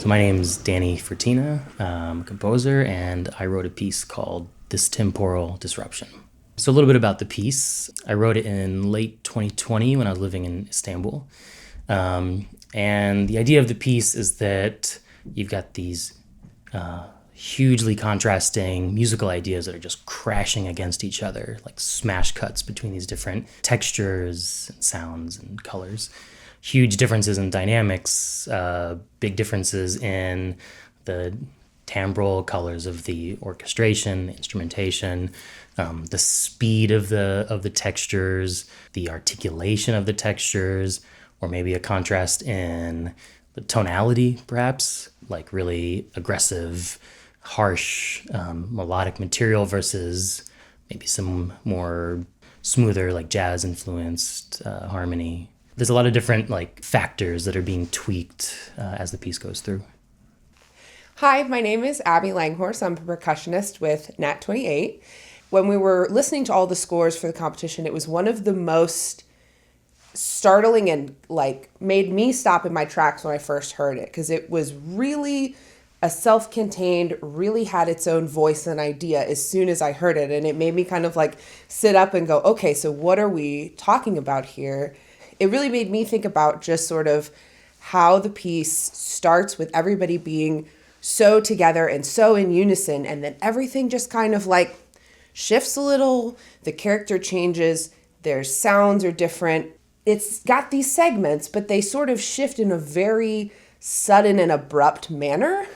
So my name's Danny Fratina. I'm a composer, and I wrote a piece called This Temporal Disruption. So a little bit about the piece. I wrote it in late 2020 when I was living in Istanbul. And the idea of the piece is that you've got these hugely contrasting musical ideas that are just crashing against each other, like smash cuts between these different textures and sounds and colors. Huge differences in dynamics, big differences in the timbral colors of the orchestration, the instrumentation, the speed of the textures, the articulation of the textures, or maybe a contrast in the tonality, perhaps, like really aggressive, harsh, melodic material versus maybe some more smoother, like jazz-influenced harmony. There's a lot of different factors that are being tweaked as the piece goes through. Hi, my name is Abby Langhorse. I'm a percussionist with Nat 28. When we were listening to all the scores for the competition, it was one of the most startling and made me stop in my tracks when I first heard it, because it was really a self-contained, really had its own voice and idea as soon as I heard it. And it made me kind of sit up and go, okay, so what are we talking about here? It really made me think about just sort of how the piece starts with everybody being so together and so in unison, and then everything just kind of shifts a little, the character changes, their sounds are different. It's got these segments, but they sort of shift in a very sudden and abrupt manner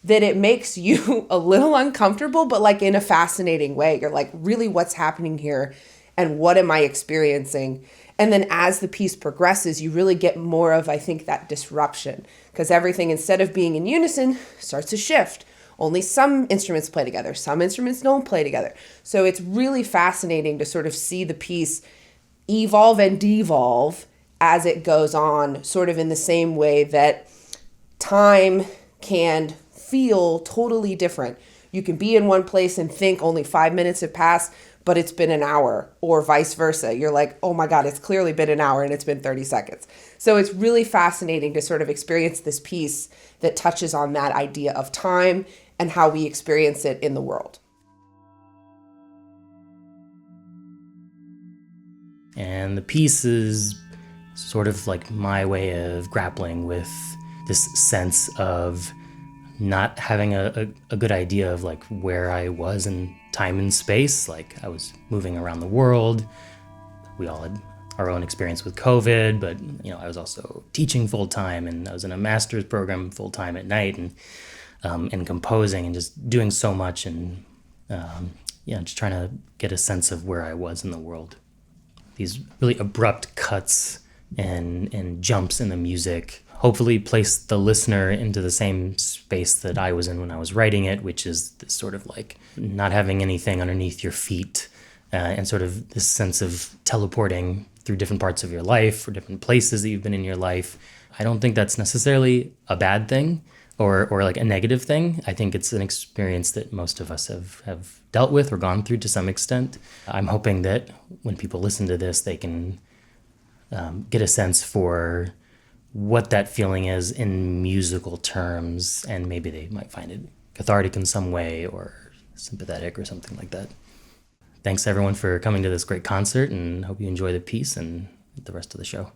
that it makes you a little uncomfortable, but in a fascinating way. You're really, what's happening here and what am I experiencing? And then as the piece progresses, you really get more of, I think, that disruption, because everything, instead of being in unison, starts to shift. Only some instruments play together. Some instruments don't play together. So it's really fascinating to sort of see the piece evolve and devolve as it goes on, sort of in the same way that time can feel totally different. You can be in one place and think only 5 minutes have passed, but it's been an hour, or vice versa. You're like, oh my God, it's clearly been an hour and it's been 30 seconds. So it's really fascinating to sort of experience this piece that touches on that idea of time and how we experience it in the world. And the piece is sort of my way of grappling with this sense of not having a good idea of where I was in time and space. I was moving around the world. We all had our own experience with COVID, but I was also teaching full time, and I was in a master's program full time at night, and composing and just doing so much, and just trying to get a sense of where I was in the world. These really abrupt cuts and jumps in the music hopefully place the listener into the same space that I was in when I was writing it, which is this sort of not having anything underneath your feet, and sort of this sense of teleporting through different parts of your life or different places that you've been in your life. I don't think that's necessarily a bad thing or a negative thing. I think it's an experience that most of us have dealt with or gone through to some extent. I'm hoping that when people listen to this, they can get a sense for what that feeling is in musical terms, and maybe they might find it cathartic in some way or sympathetic or something like that. Thanks everyone for coming to this great concert, and hope you enjoy the piece and the rest of the show.